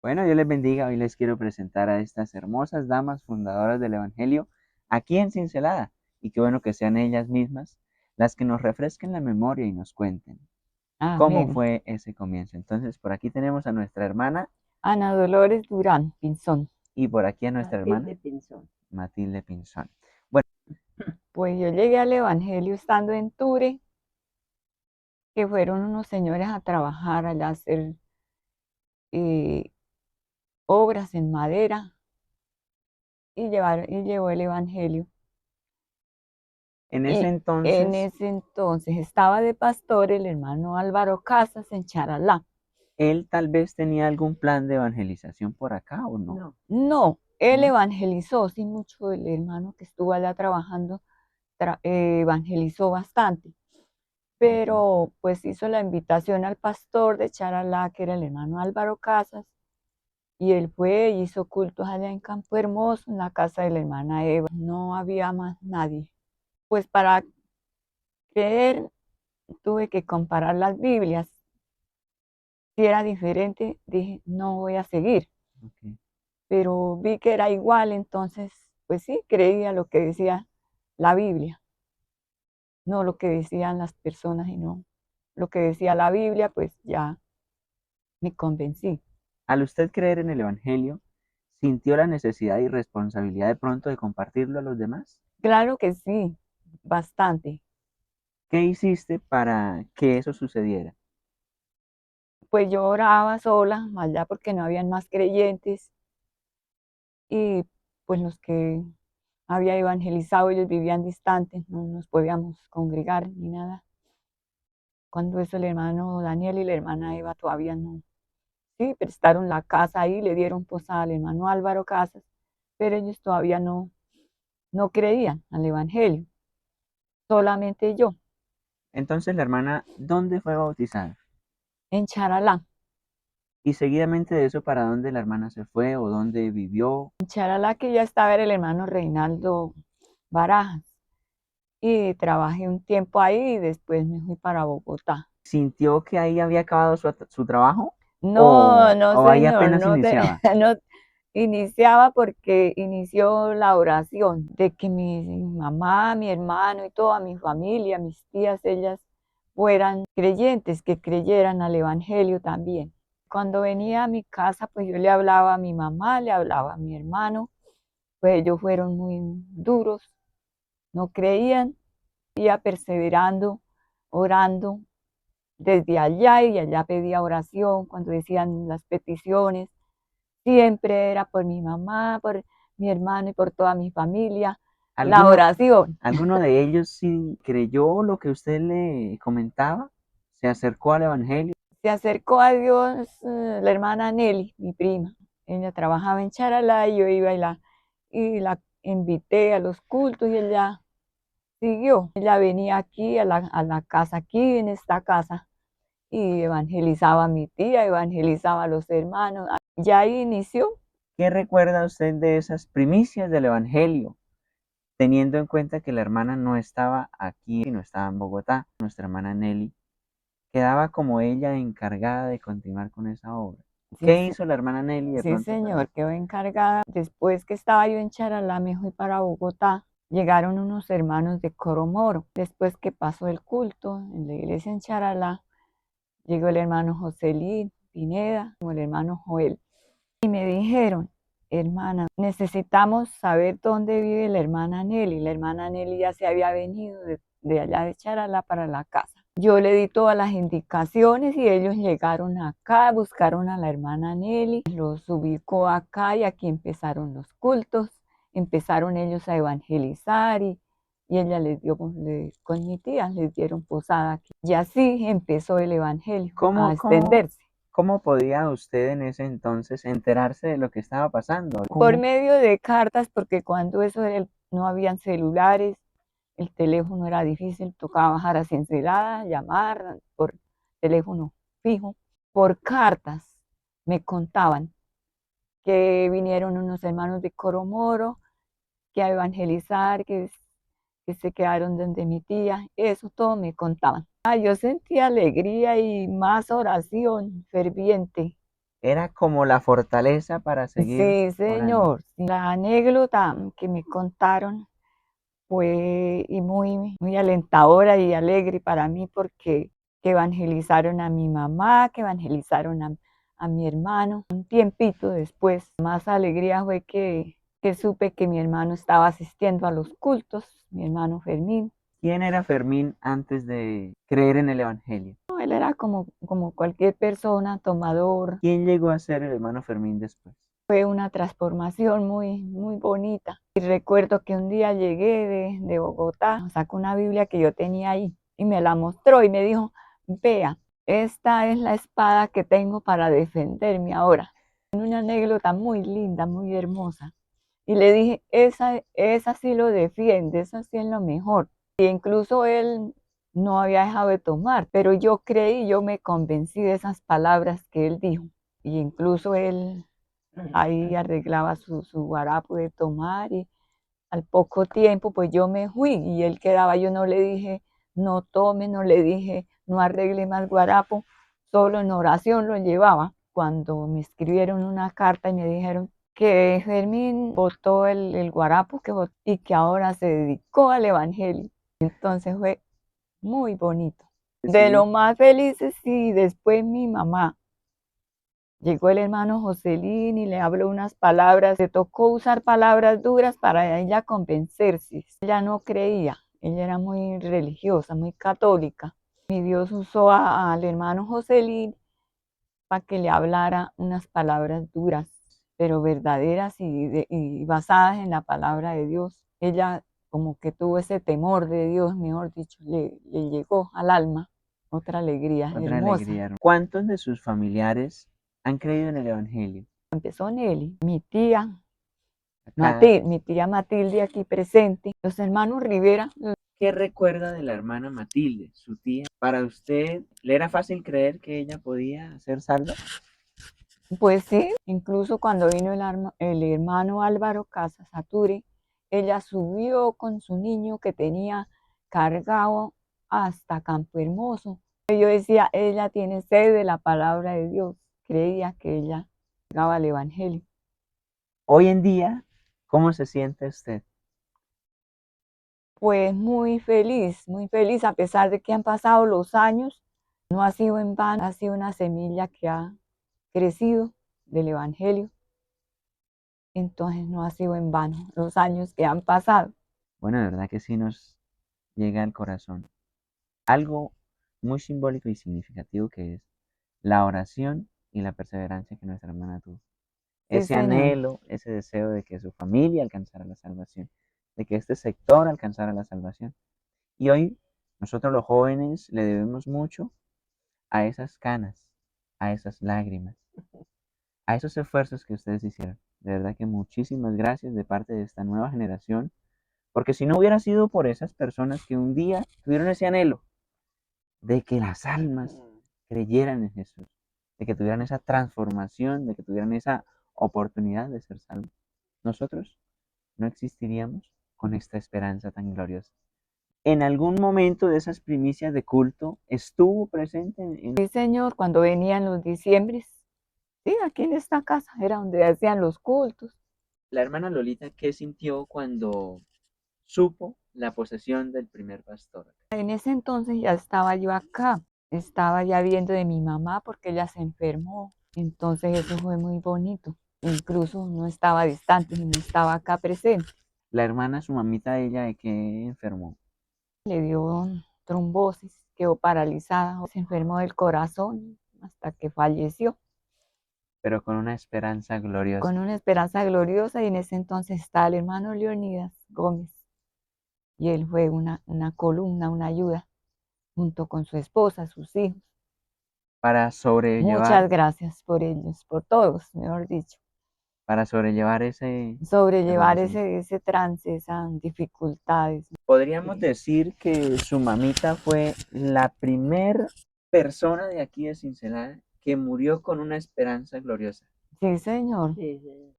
Bueno, Dios les bendiga. Hoy les quiero presentar a estas hermosas damas fundadoras del Evangelio aquí en Cincelada. Y qué bueno que sean ellas mismas las que nos refresquen la memoria y nos cuenten cómo Amén. fue ese comienzo. Entonces, por aquí tenemos a nuestra hermana Ana Dolores Durán Pinzón. y por aquí a nuestra hermana Matilde Pinzón. Matilde Pinzón. Bueno, Pues yo llegué al Evangelio estando en Ture, que fueron unos señores a trabajar allá a hacer eh, obras en madera y llevó el Evangelio. en ese Y en entonces, ese entonces estaba de pastor el hermano Álvaro Casas en Charalá. él tal vez tenía algún plan de evangelización por acá o no. No, No, él ¿No? evangelizó, sí, mucho el hermano que estuvo allá trabajando, evangelizó bastante. Ujú. Pero pues hizo la invitación al pastor de Charalá, que era el hermano Álvaro Casas, y él fue y hizo cultos allá en Campo Hermoso, en la casa de la hermana Eva. No había más nadie. Pues para creer tuve que comparar las Biblias. Si era diferente, dije, no voy a seguir. Ok. Pero vi que era igual, entonces, pues sí, creía lo que decía la Biblia, no lo que decían las personas, y no lo que decía la Biblia, pues ya me convencí. Al usted creer en el Evangelio, ¿sintió la necesidad y responsabilidad de pronto de compartirlo a los demás? Claro que sí, bastante. ¿Qué hiciste para que eso sucediera? Pues yo oraba sola allá porque no habían más creyentes y pues los que había evangelizado ellos vivían distantes, no nos podíamos congregar ni nada. Cuando eso el hermano Daniel y la hermana Eva todavía no. Sí, prestaron la casa ahí, le dieron posada al hermano Álvaro Casas, pero ellos todavía no creían al evangelio, solamente yo, Entonces la hermana, ¿dónde fue bautizada? en Charalá. Y seguidamente de eso, ¿para dónde la hermana se fue o dónde vivió? En Charalá que ya estaba era el hermano Reinaldo Barajas. Y trabajé un tiempo ahí y después me fui para Bogotá. ¿Sintió que ahí había acabado su trabajo No, no, o ahí señor, apenas iniciaba? no iniciaba porque inició la oración de que mi mamá, mi hermano y toda mi familia, mis tías, ellas fueran creyentes, que creyeran al Evangelio también. Cuando venía a mi casa, pues yo le hablaba a mi mamá, le hablaba a mi hermano, pues ellos fueron muy duros, no creían, iba perseverando, orando desde allá, y allá pedía oración cuando decían las peticiones. Siempre era por mi mamá, por mi hermano y por toda mi familia. La ¿Alguno, oración. alguno de ellos sí creyó lo que usted le comentaba? ¿Se acercó al Evangelio? Se acercó a Dios la hermana Nelly, mi prima. Ella trabajaba en Charalá y yo iba y la invité a los cultos y ella siguió. Ella venía aquí a la casa, aquí en esta casa, y evangelizaba a mi tía, evangelizaba a los hermanos. Ya ahí inició. ¿Qué recuerda usted de esas primicias del Evangelio? Teniendo en cuenta que la hermana no estaba aquí, no estaba en Bogotá, nuestra hermana Nelly quedaba como ella encargada de continuar con esa obra. Sí, ¿Qué sí, hizo la hermana Nelly de sí, pronto para señor, quedó encargada. Después que estaba yo en Charalá, me fui para Bogotá. Llegaron unos hermanos de Coromoro. Después que pasó el culto en la iglesia en Charalá, llegó el hermano Joselín Pineda, como el hermano Joel. Y me dijeron, hermana, necesitamos saber dónde vive la hermana Nelly. La hermana Nelly ya se había venido de allá de Charalá para la casa. Yo le di todas las indicaciones y ellos llegaron acá, buscaron a la hermana Nelly, los ubicó acá y aquí empezaron los cultos. Empezaron ellos a evangelizar y ella les dio, con mi tía, les dieron posada aquí. Y así empezó el evangelio a cómo, cómo, extenderse. cómo podía usted en ese entonces enterarse de lo que estaba pasando? Por ¿Cómo? medio de cartas, porque cuando eso no habían celulares, el teléfono era difícil, tocaba bajar a Cincelada, llamar por teléfono fijo. Por cartas me contaban que vinieron unos hermanos de Coromoro, que a evangelizar, que se quedaron donde mi tía, eso todo me contaban. Yo sentía alegría y más oración ferviente Era como la fortaleza para seguir Sí, orando. señor. La anécdota que me contaron fue y muy alentadora y alegre para mí porque que evangelizaron a mi mamá, que evangelizaron a mi hermano. Un tiempito después, más alegría fue que supe que mi hermano estaba asistiendo a los cultos, mi hermano Fermín. ¿Quién era Fermín antes de creer en el Evangelio? No, él era como cualquier persona, tomador. ¿Quién llegó a ser el hermano Fermín después? Fue una transformación muy bonita. Y recuerdo que un día llegué de Bogotá, sacó una Biblia que yo tenía ahí y me la mostró y me dijo, vea, esta es la espada que tengo para defenderme ahora. Una anécdota muy linda, muy hermosa. Y le dije, esa sí lo defiende, esa sí es lo mejor. Y incluso él no había dejado de tomar, pero yo creí, yo me convencí de esas palabras que él dijo. Y incluso él ahí arreglaba su guarapo de tomar y al poco tiempo pues yo me fui y él quedaba, yo no le dije no tome, no le dije no arregle más guarapo, solo en oración lo llevaba. Cuando me escribieron una carta y me dijeron que Fermín botó el guarapo y que ahora se dedicó al evangelio, entonces fue muy bonito. De Sí, lo más felices y después mi mamá. Llegó el hermano Joselín y le habló unas palabras, le tocó usar palabras duras para ella convencerse. Ella no creía, ella era muy religiosa, muy católica. Mi Dios usó al hermano Joselín para que le hablara unas palabras duras, pero verdaderas y basadas en la palabra de Dios. Ella como que tuvo ese temor de Dios, mejor dicho, le llegó al alma otra alegría otra hermosa. alegría. ¿Cuántos de sus familiares han creído en el Evangelio? Empezó Nelly, mi tía, Acá, Mi tía Matilde aquí presente, los hermanos Rivera. ¿qué recuerda de la hermana Matilde, su tía? ¿Para usted le era fácil creer que ella podía ser salva? Pues sí, incluso cuando vino el hermano Álvaro Casas Aturi, ella subió con su niño que tenía cargado hasta Campo Hermoso. Yo decía, ella tiene sed de la palabra de Dios. Creía que ella llegaba al Evangelio. Hoy en día, ¿cómo se siente usted? Pues muy feliz, a pesar de que han pasado los años, no ha sido en vano, ha sido una semilla que ha crecido del Evangelio, entonces no ha sido en vano los años que han pasado. Bueno, de verdad que sí nos llega al corazón. Algo muy simbólico y significativo que es la oración y la perseverancia que nuestra hermana tuvo. Sí, Ese señor. anhelo, ese deseo de que su familia alcanzara la salvación, de que este sector alcanzara la salvación. Y hoy nosotros los jóvenes le debemos mucho a esas canas, a esas lágrimas, a esos esfuerzos que ustedes hicieron. De verdad que muchísimas gracias de parte de esta nueva generación, porque si no hubiera sido por esas personas que un día tuvieron ese anhelo de que las almas creyeran en Jesús, de que tuvieran esa transformación, de que tuvieran esa oportunidad de ser salvos, nosotros no existiríamos con esta esperanza tan gloriosa. ¿En algún momento de esas primicias de culto estuvo presente Sí, señor, cuando venían los diciembres, sí, aquí en esta casa era donde hacían los cultos. la hermana Lolita? ¿Qué sintió cuando supo la posesión del primer pastor? En ese entonces ya estaba yo acá, estaba ya viendo de mi mamá porque ella se enfermó, entonces eso fue muy bonito. Incluso no estaba distante, sino estaba acá presente. La hermana, su mamita, ella de que enfermó, Le dio trombosis, quedó paralizada, se enfermó del corazón hasta que falleció, pero con una esperanza con gloriosa. una esperanza gloriosa y en ese entonces estaba el hermano Leonidas Gómez y él fue una columna, una ayuda junto con su esposa, sus hijos. Para sobrellevar, Muchas gracias por ellos, por todos, mejor dicho. para sobrellevar ese, esa Sobrellevar situación. ese trance, esas dificultades. Podríamos decir que su mamita fue la primer persona de aquí de Cincelejo que murió con una esperanza gloriosa. Sí, señor.